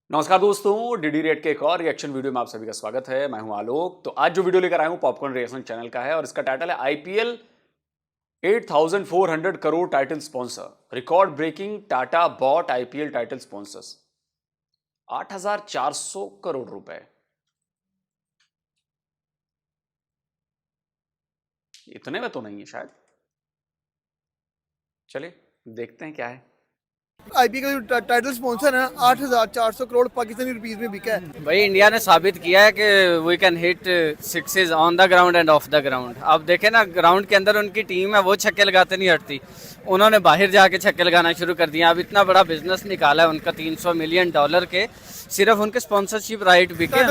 नमस्कार दोस्तों, DD rate के एक और रिएक्शन वीडियो में आप सभी का स्वागत है। मैं हूं आलोक। तो आज जो वीडियो लेकर आया हूं पॉपकॉर्न रिएक्शन चैनल का है और इसका टाइटल है IPL 8400 crore title sponsor, record breaking Tata bought IPL title sponsors. 8400 crore रुपए, इतने में तो नहीं है शायद। चलिए देखते हैं क्या है। आईपीएल का जो टाइटल स्पॉन्सर है 8,400 करोड़ पाकिस्तानी रुपीस में बिका है। भाई इंडिया ने साबित किया है कि we can hit sixes on the ground and off the ground. अब देखें ना, ग्राउंड के अंदर उनकी टीम है, वो छक्के लगाते नहीं हटती। उन्होंने बाहर जाके छक्के लगाना शुरू कर दिया। अब इतना बड़ा बिजनेस निकाला है उनका $300 मिलियन के, सिर्फ उनके स्पॉन्सरशिप राइट बिके।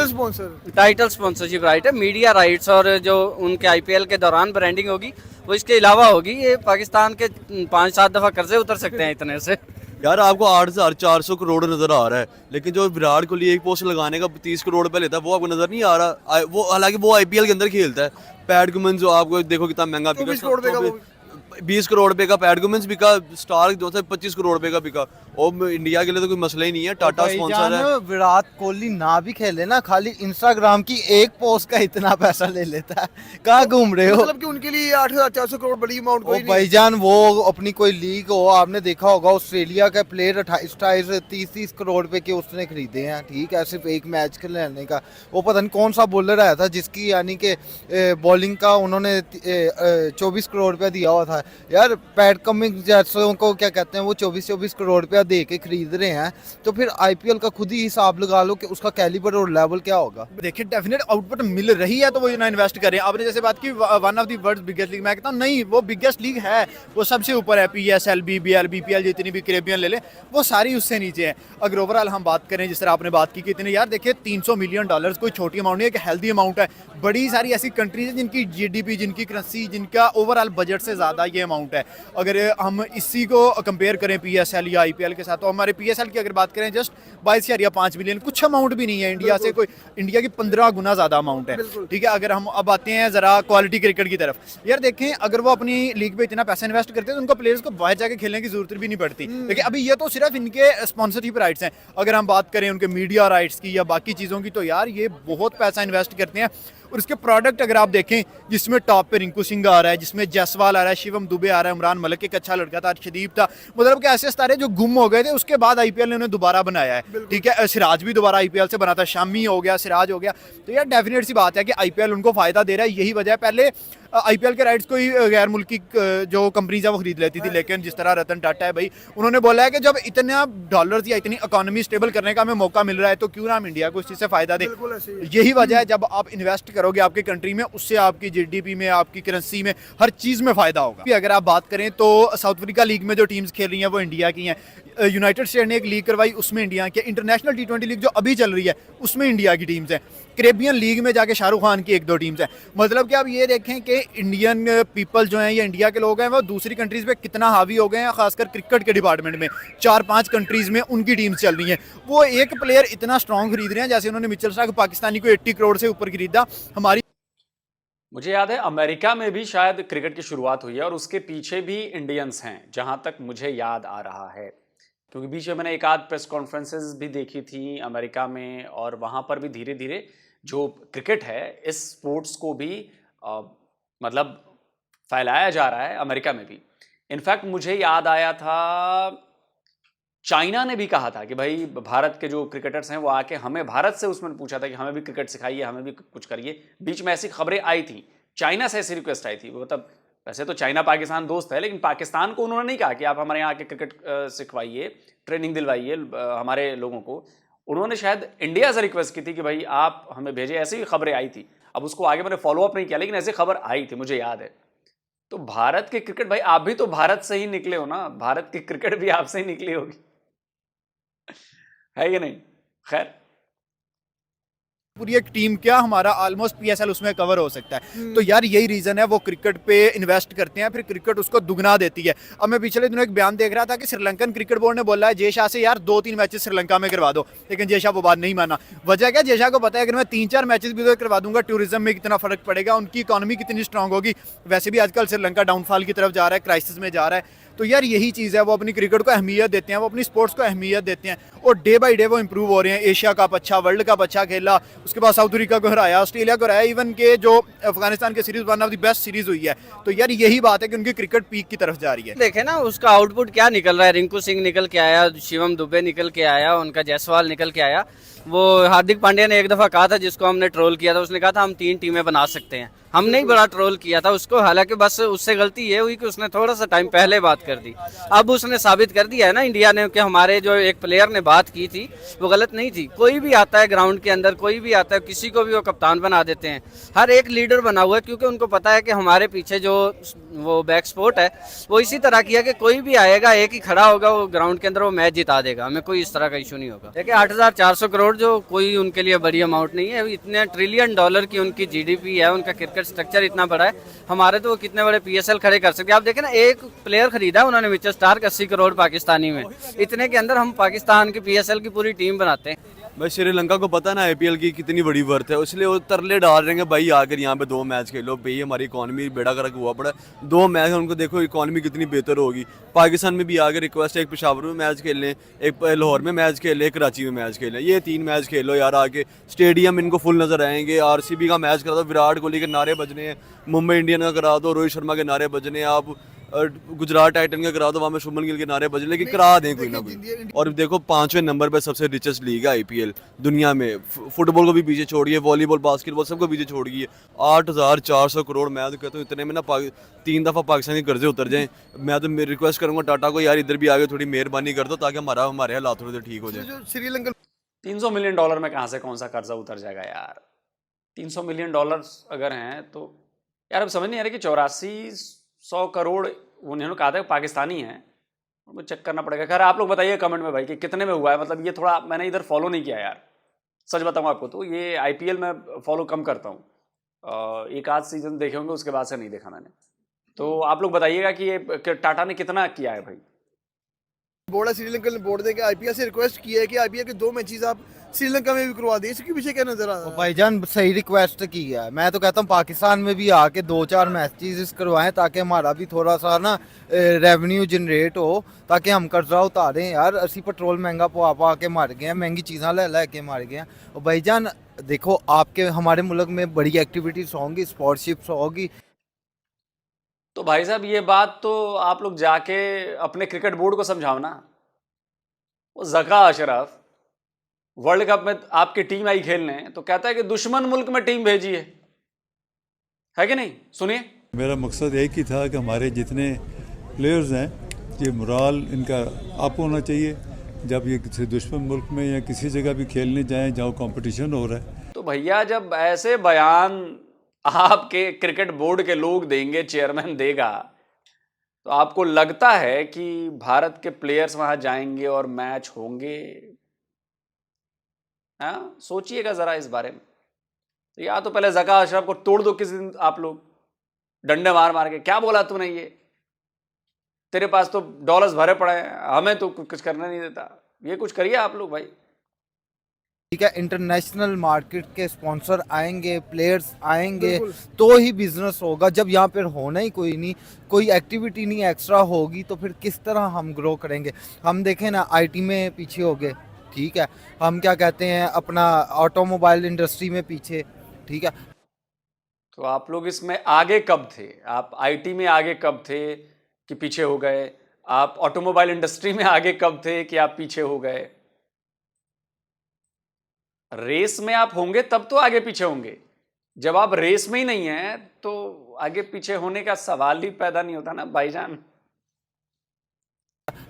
टाइटल स्पॉन्सरशिप राइट है, मीडिया राइट्स, और जो उनके आईपीएल के दौरान ब्रांडिंग होगी वो इसके अलावा होगी। ये पाकिस्तान के 5-7 दफा कर्जे उतर सकते हैं इतने से। यार आपको 8,400 करोड़ नजर आ रहा है, लेकिन जो विराट कोहली एक पोस्ट लगाने का 30 करोड़ रुपए लेता है वो आपको नजर नहीं आ रहा। वो हालांकि वो आईपीएल के अंदर खेलता है। पैट कुमिंस जो आपको देखो कितना महंगा बिका, 20 करोड़ रुपए का पैट कुमिंस बिका। स्टार जो था 25 करोड़ रुपए का बिका। और इंडिया के लिए तो कोई मसला ही नहीं है, टाटा स्पॉन्सर है। विराट कोहली ना भी खेले ना, खाली इंस्टाग्राम की एक पोस्ट का इतना पैसा ले लेता है। कहाँ घूम रहे हो? मतलब कि उनके लिए 8,400 करोड़ बड़ी अमाउंट कोई नहीं। भाईजान वो अपनी कोई लीग हो, आपने देखा होगा ऑस्ट्रेलिया का प्लेयर 28-30 करोड़ रुपए के उसने खरीदे हैं। ठीक है, सिर्फ एक मैच के लेने का। वो पता नहीं कौन सा बॉलर आया था जिसकी यानी कि बॉलिंग का उन्होंने 24 करोड़ रुपया दिया हुआ था। यार पैट कमिंस जैसों को क्या कहते हैं, वो 24 करोड़ रुपया दे के खरीद रहे हैं। तो फिर आईपीएल का खुद ही हिसाब लगा लो कि उसका कैलिबर और लेवल क्या होगा। देखिए डेफिनेट आउटपुट मिल रही है तो वो ना इन्वेस्ट करें। आपने जैसे बात की one of the world biggest league, मैं कहता हूँ नहीं, वो बिगेस्ट लीग है, वो सबसे ऊपर है। पीएसएल, बीबीएल, बीपीएल, जितनी भी कैरेबियन ले ले वो सारी उससे नीचे है। अगर ओवरऑल हम बात करें, जिस तरह आपने बात की कितने, यार देखिए $300 मिलियन कोई छोटी अमाउंट नहीं है, एक हेल्दी अमाउंट है। बड़ी सारी ऐसी कंट्रीज हैं जिनकी जीडीपी, जिनकी करेंसी, जिनका ओवरऑल बजट से ज़्यादा ये अमाउंट है। अगर हम इसी को कंपेयर करें पीएसएल या आईपीएल के साथ, तो हमारे पीएसएल की अगर बात करें जस्ट 22,000 या 5 मिलियन, कुछ अमाउंट भी नहीं है इंडिया से, कोई इंडिया की 15 गुना ज़्यादा अमाउंट है। ठीक है, अगर हम अब आते हैं ज़रा क्वालिटी क्रिकेट की तरफ, यार देखें अगर वो अपनी लीग में इतना पैसा इन्वेस्ट करते हैं तो उनको प्लेयर्स को बाहर जाके खेलने की जरूरत भी नहीं पड़ती। देखिए अभी ये तो सिर्फ इनके स्पॉन्सरशिप राइट्स हैं। अगर हम बात करें उनके मीडिया राइट्स की या बाकी चीज़ों की, तो यार ये बहुत पैसा इन्वेस्ट करते हैं। और इसके प्रोडक्ट अगर आप देखें, जिसमें टॉप पे रिंकू सिंह आ रहा है, जिसमें जायसवाल आ रहा है, शिवम दुबे आ रहा है, इमरान मलिक एक अच्छा लड़का था, अर्शदीप था, मतलब कि ऐसे सितारे जो गुम हो गए थे उसके बाद आईपीएल ने उन्हें दोबारा बनाया है। ठीक है, सिराज भी दोबारा आईपीएल से बना था, शामी हो गया, सिराज हो गया। तो यार डेफिनेट सी बात है कि आईपीएल उनको फायदा दे रहा है। यही वजह है, पहले आईपीएल के राइट्स कोई गैर मुल्की जो कंपनीज है वो खरीद लेती थी, लेकिन जिस तरह रतन टाटा है भाई, उन्होंने बोला है कि जब इतना डॉलर्स या इतनी इकोनॉमी स्टेबल करने का हमें मौका मिल रहा है तो क्यों ना हम इंडिया को इस चीज़ से फायदा दे। यही वजह है, जब आप इन्वेस्ट करोगे आपकी कंट्री में, उससे आपकी जीडीपी में, आपकी करेंसी में, हर चीज़ में फायदा होगा। अगर आप बात करें तो साउथ अफ्रीका लीग में जो टीम्स खेल रही हैं वो इंडिया की हैं। यूनाइटेड स्टेट ने एक लीग करवाई, उसमें इंडिया की। इंटरनेशनल T20 लीग जो अभी चल रही है उसमें इंडिया की टीम्स हैं। कैरेबियन लीग में जाके शाहरुख खान की 1-2 टीम्स हैं। मतलब कि आप ये देखें कि इंडियन पीपल जो हैं या इंडिया के लोग हैं वो दूसरी कंट्रीज़ पे कितना हावी हो गए हैं, खासकर क्रिकेट के डिपार्टमेंट में। 4-5 कंट्रीज़ में उनकी टीम्स चल रही हैं। वो एक प्लेयर इतना स्ट्रॉन्ग खरीद रहे हैं, जैसे उन्होंने मिचेल स्टार्क पाकिस्तानी को 80 करोड़ से ऊपर खरीदा। हमारी मुझे याद है अमेरिका में भी शायद क्रिकेट की शुरुआत हुई है और उसके पीछे भी इंडियंस हैं, जहां तक मुझे याद आ रहा है। क्योंकि बीच में मैंने एक आध प्रेस कॉन्फ्रेंसेस भी देखी थी अमेरिका में, और वहाँ पर भी धीरे धीरे जो क्रिकेट है इस स्पोर्ट्स को भी मतलब फैलाया जा रहा है अमेरिका में भी। इनफैक्ट मुझे याद आया था चाइना ने भी कहा था कि भाई भारत के जो क्रिकेटर्स हैं वो आके हमें, भारत से उसमें पूछा था कि हमें भी क्रिकेट सिखाइए, हमें भी कुछ करिए। बीच में ऐसी खबरें आई थी, चाइना से ऐसी रिक्वेस्ट आई थी। मतलब वैसे तो चाइना पाकिस्तान दोस्त है, लेकिन पाकिस्तान को उन्होंने नहीं कहा कि आप हमारे यहाँ आके क्रिकेट सिखवाइए, ट्रेनिंग दिलवाइए हमारे लोगों को। उन्होंने शायद इंडिया से रिक्वेस्ट की थी कि भाई आप हमें भेजे। ऐसी भी खबरें आई थी। अब उसको आगे मैंने फॉलो अप नहीं किया, लेकिन ऐसी खबर आई थी, मुझे याद है। तो भारत के क्रिकेट, भाई आप भी तो भारत से ही निकले हो ना, भारत की क्रिकेट भी आपसे ही निकली होगी, है कि नहीं? खैर, पूरी एक टीम क्या हमारा ऑलमोस्ट पीएसएल उसमें कवर हो सकता है। तो यार यही रीजन है वो क्रिकेट पे इन्वेस्ट करते हैं, फिर क्रिकेट उसको दुगना देती है। अब मैं पिछले दिनों एक बयान देख रहा था कि श्रीलंकन क्रिकेट बोर्ड ने बोला है जय शाह से यार 2-3 मैचेस श्रीलंका में करवा दो, लेकिन जय शाह वो बात नहीं माना। वजह क्या, जय शाह को पता है अगर मैं 3-4 मैचेस भी उधर करवा दूंगा टूरिज्म में कितना फर्क पड़ेगा, उनकी इकोनॉमी कितनी स्ट्रांग होगी। वैसे भी आजकल श्रीलंका डाउनफॉल की तरफ जा रहा है, क्राइसिस में जा रहा है। तो यार यही चीज़ है, वो अपनी क्रिकेट को अहमियत देते हैं, वो अपनी स्पोर्ट्स को अहमियत देते हैं और डे बाई डे वो इंप्रूव हो रहे हैं। एशिया कप अच्छा, वर्ल्ड कप अच्छा खेला, उसके बाद साउथ अफ्रीका को हराया, ऑस्ट्रेलिया को हराया, इवन के जो अफगानिस्तान की series one of the best series हुई है। तो यार यही बात है कि उनकी क्रिकेट पीक की तरफ जा रही है। देखे ना उसका आउटपुट क्या निकल रहा है, रिंकू सिंह निकल के आया, शिवम दुबे निकल के आया, उनका जायसवाल निकल के आया। वो हार्दिक पांड्या ने एक दफ़ा कहा था, जिसको हमने ट्रोल किया था, उसने कहा था हम 3 टीमें बना सकते हैं। हमने ही बड़ा ट्रोल किया था उसको, हालांकि बस उससे गलती ये हुई कि उसने थोड़ा सा टाइम पहले बात कर दी। अब उसने साबित कर दिया है ना इंडिया ने कि हमारे जो एक प्लेयर ने बात की थी वो गलत नहीं थी। कोई भी आता है ग्राउंड के अंदर, कोई भी आता है, किसी को भी वो कप्तान बना देते हैं। हर एक लीडर बना हुआ है, क्योंकि उनको पता है कि हमारे पीछे जो वो बैक स्पोर्ट है वो इसी तरह की है कि कोई भी आएगा, एक ही खड़ा होगा वो ग्राउंड के अंदर, वो मैच जिता देगा। हमें कोई इस तरह का इशू नहीं होगा। देखिए 8,400 करोड़ जो कोई उनके लिए बड़ी अमाउंट नहीं है। इतने ट्रिलियन डॉलर की उनकी जीडीपी है, उनका क्रिकेट स्ट्रक्चर इतना बड़ा है। हमारे तो वो कितने बड़े पीएसएल खड़े कर सकते हैं। आप देखें ना, एक प्लेयर खरीदा है उन्होंने मिचेल स्टार्क 80 करोड़ पाकिस्तानी में। इतने के अंदर हम पाकिस्तान की पीएसएल की पूरी टीम बनाते हैं। भाई श्रीलंका को पता ना आईपीएल की कितनी बड़ी वर्थ है, इसलिए वो तरले डाल रहे हैं भाई आकर यहाँ पे 2 मैच खेलो, भाई हमारी इकॉनमी बेड़ा गर्क हुआ पड़ा है। 2 मैच उनको देखो इकॉनमी कितनी बेहतर होगी। पाकिस्तान में भी आगे रिक्वेस्ट है, एक पेशावर में मैच खेल लें, एक लाहौर में मैच खेल लें, एक कराची में मैच खेल लें। ये 3 मैच खेलो यार आके, स्टेडियम इनको फुल नजर आएंगे। आरसीबी का मैच करा दो, विराट कोहली के नारे बजने हैं। मुंबई इंडियन का करा दो, रोहित शर्मा के नारे बजने हैं। आप गुजरात टाइटन का करा दो, वहाँ में शुभमन गिल के नारे बजने, लेकिन करा दें कोई ना कोई। और देखो 5वें नंबर पे सबसे रिचेस्ट लीग है आईपीएल दुनिया में। फुटबॉल को भी पीछे छोड़िए, वॉलीबॉल, बास्केटबॉल सबको पीछे छोड़िए। 8,400 करोड़, मैं तो कहता हूँ इतने में ना 3 दफ़ा पाकिस्तान के कर्जे उतर जाएं। मैं तो रिक्वेस्ट करूँगा टाटा को, यार इधर भी आगे थोड़ी मेहरबानी कर दो, ताकि हमारे हालात थोड़े ठीक हो जाए। जो श्रीलंका $300 मिलियन में कहाँ से कौन सा कर्जा उतर जाएगा यार। $300 मिलियन अगर हैं तो यार अब समझ नहीं आ रहा कि 8400 करोड़ उन्होंने कहा था कि पाकिस्तानी हैं, उनको चेक करना पड़ेगा। खैर आप लोग बताइए कमेंट में भाई कि कितने में हुआ है। मतलब ये थोड़ा मैंने इधर फॉलो नहीं किया यार, सच बताऊँ आपको तो ये आईपीएल में फॉलो कम करता हूँ। एक आध सीजन देखे होंगे, उसके बाद से नहीं देखा मैंने। तो आप लोग बताइएगा कि ये टाटा ने कितना किया है भाई। बोर्ड है, श्रीलंका बोर्ड ने आईपीएल से रिक्वेस्ट की है कि आईपीएल के 2 मैचेस आप श्रीलंका में भी करवा दें। इसके पीछे क्या नजर आ रहा है? भाईजान सही रिक्वेस्ट की है। मैं तो कहता हूँ पाकिस्तान में भी आके 2-4 मैचेस करवाएं, ताकि हमारा भी थोड़ा सा ना रेवेन्यू जनरेट हो, ताकि हम कर्जा उतारें। यार असी पेट्रोल महंगा पवा के मार गए हैं, महंगी चीज़ा ले के मार गए हैं। और भाईजान देखो आपके हमारे मुल्क में बड़ी एक्टिविटीज होंगी, स्पोर्ट्सशिप्स होगी। तो भाई साहब ये बात तो आप लोग जाके अपने क्रिकेट बोर्ड को समझाओ ना। वो जका अशरफ वर्ल्ड कप में आपकी टीम आई खेलने तो कहता है कि दुश्मन मुल्क में टीम भेजी है कि नहीं? सुनिए, मेरा मकसद एक ही था कि हमारे जितने प्लेयर्स हैं ये मोराल इनका अप होना चाहिए। जब ये किसी दुश्मन मुल्क में या किसी जगह भी खेलने जाएं जहाँ कंपटीशन हो रहा है। तो भैया जब ऐसे बयान आपके क्रिकेट बोर्ड के लोग देंगे, चेयरमैन देगा, तो आपको लगता है कि भारत के प्लेयर्स वहां जाएंगे और मैच होंगे? हाँ, सोचिएगा जरा इस बारे में। तो या तो पहले जका अशरफ को तोड़ दो किसी दिन, आप लोग डंडे मार मार के। क्या बोला तूने, ये तेरे पास तो डॉलर्स भरे पड़े हैं, हमें तो कुछ करने नहीं देता। ये कुछ करिए आप लोग भाई। ठीक है, इंटरनेशनल मार्केट के स्पॉन्सर आएंगे, प्लेयर्स आएंगे, तो ही बिजनेस होगा। जब यहाँ पर होना ही कोई नहीं, कोई एक्टिविटी नहीं एक्स्ट्रा होगी, तो फिर किस तरह हम ग्रो करेंगे? हम देखें ना, आईटी में पीछे हो गए, ठीक है, हम क्या कहते हैं अपना ऑटोमोबाइल इंडस्ट्री में पीछे, ठीक है। तो आप लोग इसमें आगे कब थे? आप आईटी में आगे कब थे कि पीछे हो गए? आप ऑटोमोबाइल इंडस्ट्री में आगे कब थे कि आप पीछे हो गए? रेस में आप होंगे तब तो आगे पीछे होंगे। जब आप रेस में ही नहीं हैं तो आगे पीछे होने का सवाल ही पैदा नहीं होता ना भाईजान।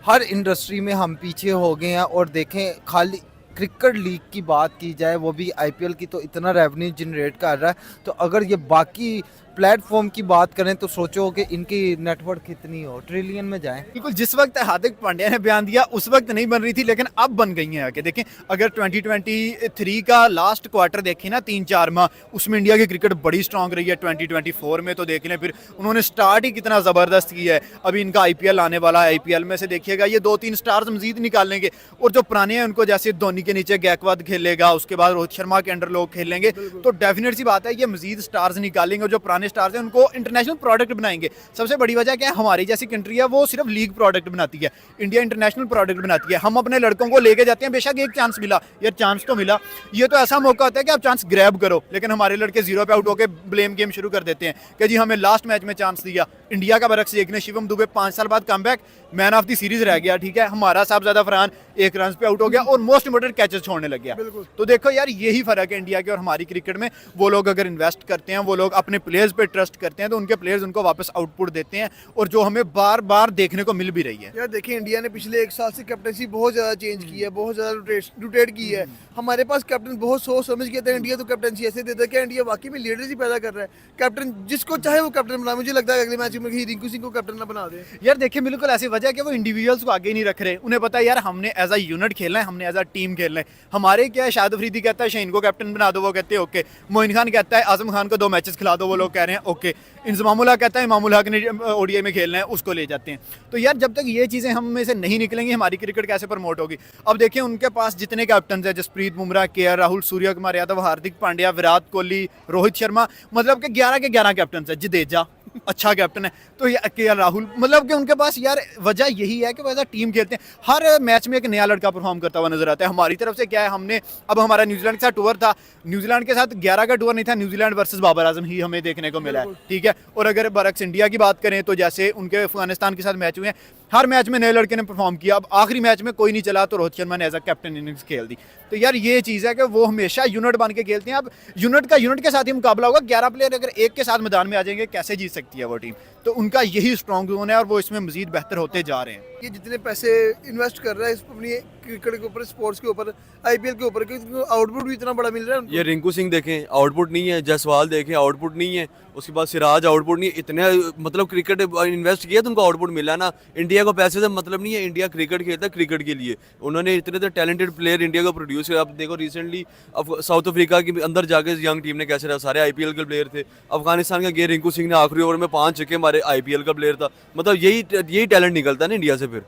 हर इंडस्ट्री में हम पीछे हो गए हैं। और देखें, खाली क्रिकेट लीग की बात की जाए, वो भी आईपीएल की, तो इतना रेवेन्यू जनरेट कर रहा है। तो अगर ये बाकी प्लेटफॉर्म की बात करें तो सोचो कि इनकी नेटवर्क कितनी हो, ट्रिलियन में जाए। बिल्कुल, जिस वक्त हार्दिक पांड्या ने बयान दिया उस वक्त नहीं बन रही थी, लेकिन अब बन गई हैं आके। देखें, अगर 2023 का लास्ट क्वार्टर देखें ना, 3-4 माह, उसमें इंडिया की क्रिकेट बड़ी स्ट्रांग रही है। 2024 में तो देख लें, फिर उन्होंने स्टार्ट ही कितना ज़बरदस्त किया है। अभी इनका आईपीएल आने वाला है, आईपीएल में से देखिएगा ये 2-3 स्टार्स मजीद निकालेंगे, और जो पुराने हैं उनको, जैसे धोनी के नीचे गायकवाद खेलेगा, उसके बाद रोहित शर्मा के अंडर लोग खेलेंगे, तो डेफिनेट सी बात है ये मजीद स्टार्स निकालेंगे, और जो पुराने स्टार्स हैं उनको इंटरनेशनल प्रोडक्ट बनाएंगे। सबसे बड़ी वजह क्या है, हमारी जैसी कंट्री है वो सिर्फ लीग प्रोडक्ट बनाती है, इंडिया इंटरनेशनल प्रोडक्ट बनाती है। हम अपने लड़कों को लेके जाते हैं, बेशक एक चांस मिला यार, चांस तो मिला, ये तो ऐसा मौका होता है कि आप चांस ग्रैब करो, लेकिन हमारे लड़के जीरो पे आउट होकर ब्लेम गेम शुरू कर देते हैं कि जी हमें लास्ट मैच में चांस दिया। इंडिया का बरक्स देखने, शिवम दुबे 5 साल बाद comeback, man of the series रह गया, ठीक है। हमारा साहबजादा फरहान 1 रन पे आउट हो गया और मोस्ट इंपोर्टेंट कैचेस छोड़ने लग गया। तो देखो यार, यही फर्क है इंडिया के और हमारी क्रिकेट में। वो लोग अगर इन्वेस्ट करते हैं, वो लोग अपने प्लेयर्स पे ट्रस्ट करते हैं, तो उनके प्लेयर्स उनको वापस आउटपुट देते हैं, और जो हमें बार बार देखने को मिल भी रही है। यार देखिए, इंडिया ने पिछले 1 साल से कैप्टनसी बहुत ज़्यादा चेंज की है, बहुत ज़्यादा रोटेट की है। हमारे पास कैप्टन बहुत सोच समझ के था। इंडिया तो कैप्टनसी ऐसे देता है कि इंडिया वाकई में लीडर्स ही पैदा कर रहा है। कैप्टन जिसको चाहे वो कैप्टन बना। मुझे लगता है अगले मैच में रिंकू सिंह को कैप्टन ना बना दे। यार देखिए, बिल्कुल ऐसी वजह है कि वो इंडिविजुअल्स को आगे नहीं रख रहे। उन्हें पता है यार, हमने एज अ यूनिट खेलना है, हमने एज अ टीम खेलना है। हमारे क्या है, शाहिद अफरीदी कहता है शहीन को कैप्टन बना दो, वो कहते हैं ओके। मोइन खान कहता है आजम खान को 2 मैचेस खिला दो, वो लोग कह रहे हैं ओके। इंजमामुल हक कहता है इमामुल हक ने ओडीआई में खेलना है, उसको ले जाते हैं। तो यार जब तक ये चीज़ें हम में से नहीं निकलेंगी, हमारी क्रिकेट कैसे प्रमोट होगी। अब देखिए, उनके पास जितने कैप्टन हैं, जसप्रीत बुमराह, केएल राहुल, सूर्य कुमार यादव, हार्दिक पांड्या, विराट कोहली, रोहित शर्मा, मतलब कि 11 के 11 कैप्टन है। जडेजा अच्छा कैप्टन है, तो ये केएल राहुल, मतलब कि उनके पास यार वजह यही है कि वो एज अ टीम खेलते हैं। हर मैच में एक नया लड़का परफॉर्म करता हुआ नजर आता है। हमारी तरफ से क्या है, हमने अब हमारा न्यूजीलैंड के साथ टूर था, न्यूजीलैंड के साथ 11 का टूर नहीं था, न्यूजीलैंड वर्सेस बाबर आजम ही हमें देखने को मिला है, ठीक है। और अगर बरक्स इंडिया की बात करें, तो जैसे उनके अफगानिस्तान के साथ मैच हुए हैं, हर मैच में नए लड़के ने परफॉर्म किया। अब आखिरी मैच में कोई नहीं चला, तो रोहित शर्मा ने एज अ कैप्टन इनिंग्स खेल दी। तो यार ये चीज़ है कि वो हमेशा यूनिट बन के खेलते हैं। अब यूनिट के साथ ही मुकाबला होगा। 11 प्लेयर अगर एक के साथ मैदान में आ जाएंगे, कैसे जीत सकती है वो टीम। तो उनका यही स्ट्रॉन्ग जोन है, और वो इसमें मजीद बेहतर होते जा रहे हैं। ये जितने पैसे इन्वेस्ट कर रहा है अपनी क्रिकेट के ऊपर, स्पोर्ट्स के ऊपर, आईपीएल के ऊपर, आउटपुट भी इतना बड़ा मिल रहा है उनको। ये रिंकू सिंह देखें, आउटपुट नहीं है। जायसवाल देखें, आउटपुट नहीं है। उसके बाद सिराज, आउटपुट नहीं है। इतने मतलब क्रिकेट इन्वेस्ट किया तो उनको आउटपुट मिला ना। इंडिया को पैसे से मतलब नहीं है, इंडिया क्रिकेट खेलता है क्रिकेट के लिए। उन्होंने इतने टैलेंटेड प्लेयर इंडिया को प्रोड्यूस किया। अब देखो रिसेंटली साउथ अफ्रीका के अंदर जाके यंग टीम ने कैसे रहा, सारे आईपीएल के प्लेयर थे। अफगानिस्तान का गे रिंकू सिंह ने आखिरी ओवर में 5 छक्के मारे, आईपीएल का प्लेयर था। मतलब यही टैलेंट निकलता है ना इंडिया से। फिर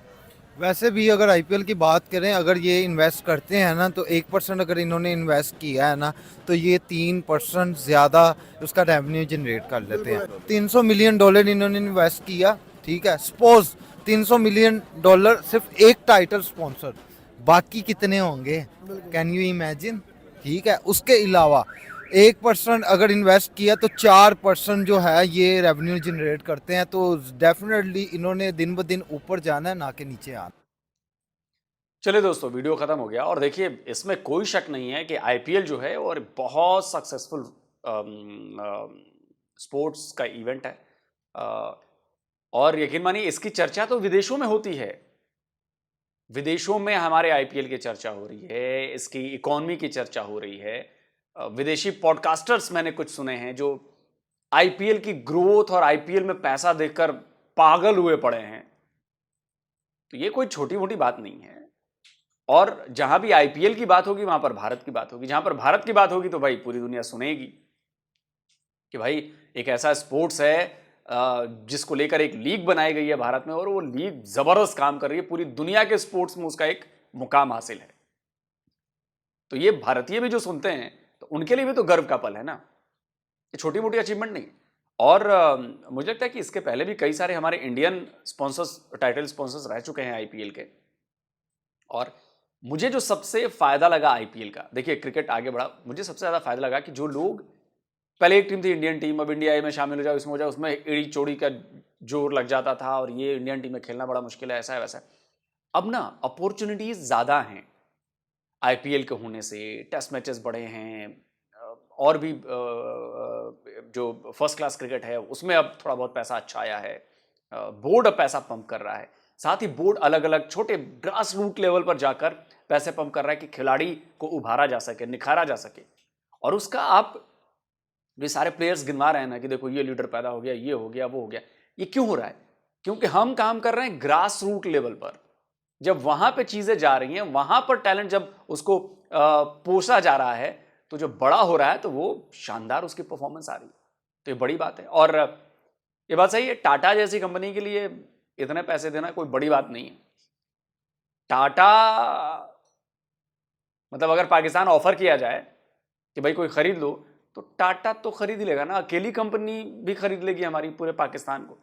वैसे भी अगर आईपीएल की बात करें, अगर ये इन्वेस्ट करते हैं ना, तो 1% अगर इन्होंने इन्वेस्ट किया है ना, तो ये 3% ज़्यादा उसका रेवेन्यू जनरेट कर लेते हैं। $300 मिलियन इन्होंने इन्वेस्ट किया, ठीक है। सपोज $300 मिलियन सिर्फ एक टाइटल स्पॉन्सर, बाकी कितने होंगे, कैन यू इमेजिन, ठीक है। उसके अलावा 1% अगर इन्वेस्ट किया तो 4% जो है ये रेवेन्यू जनरेट करते हैं। तो डेफिनेटली इन्होंने दिन ब दिन ऊपर जाना है, ना कि नीचे आना। चलिए दोस्तों, वीडियो ख़त्म हो गया। और देखिए, इसमें कोई शक नहीं है कि आईपीएल जो है और बहुत सक्सेसफुल स्पोर्ट्स का इवेंट है। और यकीन मानिए, इसकी चर्चा तो विदेशों में होती है। विदेशों में हमारे आईपीएल की चर्चा हो रही है, इसकी इकोनॉमी की चर्चा हो रही है। विदेशी पॉडकास्टर्स मैंने कुछ सुने हैं जो आईपीएल की ग्रोथ और आईपीएल में पैसा देखकर पागल हुए पड़े हैं। तो ये कोई छोटी मोटी बात नहीं है। और जहां भी आईपीएल की बात होगी, वहां पर भारत की बात होगी। जहां पर भारत की बात होगी, तो भाई पूरी दुनिया सुनेगी कि भाई एक ऐसा स्पोर्ट्स है जिसको लेकर एक लीग बनाई गई है भारत में, और वो लीग जबरदस्त काम कर रही है। पूरी दुनिया के स्पोर्ट्स में उसका एक मुकाम हासिल है। तो ये भारतीय भी जो सुनते हैं, तो उनके लिए भी तो गर्व का पल है ना। ये छोटी मोटी अचीवमेंट नहीं। और मुझे लगता है कि इसके पहले भी कई सारे हमारे इंडियन स्पॉन्सर्स, टाइटल स्पॉन्सर्स रह चुके हैं आईपीएल के। और मुझे जो सबसे फायदा लगा आईपीएल का, देखिए क्रिकेट आगे बढ़ा, मुझे सबसे ज्यादा फायदा लगा कि जो लोग पहले एक टीम थी इंडियन टीम, अब इंडिया में शामिल हो जाओ, इसमें हो जाओ, उसमें एड़ी चोड़ी का जोर लग जाता था और ये इंडियन टीम में खेलना बड़ा मुश्किल है, ऐसा है वैसा है। अब ना अपॉर्चुनिटीज ज्यादा हैं आईपीएल के होने से। टेस्ट मैचेस बढ़े हैं, और भी जो फर्स्ट क्लास क्रिकेट है उसमें अब थोड़ा बहुत पैसा अच्छा आया है। बोर्ड अब पैसा पंप कर रहा है। साथ ही बोर्ड अलग अलग छोटे ग्रास रूट लेवल पर जाकर पैसे पंप कर रहा है कि खिलाड़ी को उभारा जा सके, निखारा जा सके। और उसका आप वे सारे प्लेयर्स गिनवा रहे हैं ना कि देखो ये लीडर पैदा हो गया, ये हो गया, वो हो गया। ये क्यों हो रहा है? क्योंकि हम काम कर रहे हैं ग्रास रूट लेवल पर। जब वहां पे चीजें जा रही हैं, वहां पर टैलेंट जब उसको पोसा जा रहा है, तो जो बड़ा हो रहा है तो वो शानदार उसकी परफॉर्मेंस आ रही है। तो ये बड़ी बात है। और ये बात सही है, टाटा जैसी कंपनी के लिए इतने पैसे देना कोई बड़ी बात नहीं है। टाटा मतलब अगर पाकिस्तान ऑफर किया जाए कि भाई कोई खरीद लो, तो टाटा तो खरीद ही लेगा ना। अकेली कंपनी भी खरीद लेगी हमारी पूरे पाकिस्तान को।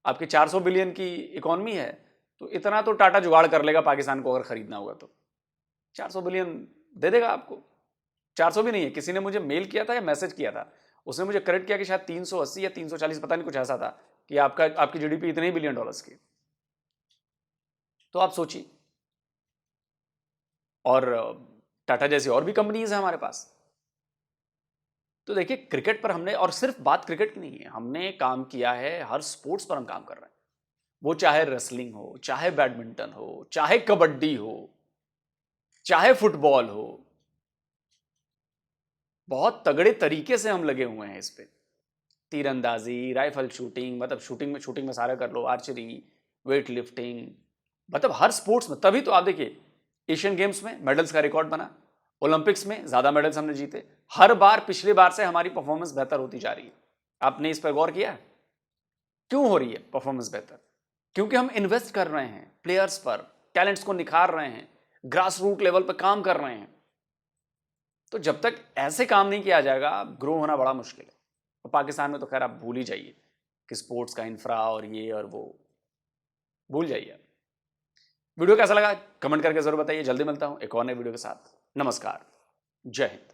आपकी 400 बिलियन की इकॉनमी है, तो इतना तो टाटा जुगाड़ कर लेगा पाकिस्तान को अगर खरीदना होगा तो। 400 बिलियन दे देगा आपको। 400 भी नहीं है, किसी ने मुझे मेल किया था या मैसेज किया था, उसने मुझे करेक्ट किया कि शायद 380 या 340, पता नहीं, कुछ ऐसा था कि आपकी जीडीपी इतने ही बिलियन डॉलर्स की। तो आप सोचिए। और टाटा जैसी और भी कंपनीज हैं हमारे पास। तो देखिए, क्रिकेट पर हमने, और सिर्फ बात क्रिकेट की नहीं है, हमने काम किया है, हर स्पोर्ट्स पर हम काम कर रहे हैं। वो चाहे रेसलिंग हो, चाहे बैडमिंटन हो, चाहे कबड्डी हो, चाहे फुटबॉल हो, बहुत तगड़े तरीके से हम लगे हुए हैं इस पे। तीरंदाजी, राइफल शूटिंग, मतलब शूटिंग में सारा कर लो, आर्चरी, वेट लिफ्टिंग, मतलब हर स्पोर्ट्स में। तभी तो आप देखिए, एशियन गेम्स में मेडल्स का रिकॉर्ड बना, ओलंपिक्स में ज्यादा मेडल्स हमने जीते। हर बार पिछली बार से हमारी परफॉर्मेंस बेहतर होती जा रही है। आपने इस पर गौर किया? क्यों हो रही है परफॉर्मेंस बेहतर? क्योंकि हम इन्वेस्ट कर रहे हैं प्लेयर्स पर, टैलेंट्स को निखार रहे हैं, ग्रास रूट लेवल पर काम कर रहे हैं। तो जब तक ऐसे काम नहीं किया जाएगा, ग्रो होना बड़ा मुश्किल है। और पाकिस्तान में तो खैर आप भूल ही जाइए कि स्पोर्ट्स का इंफ्रा और ये और वो, भूल जाइए। वीडियो कैसा लगा कमेंट करके जरूर बताइए। जल्दी मिलता हूं एक और नए वीडियो के साथ। नमस्कार, जय हिंद।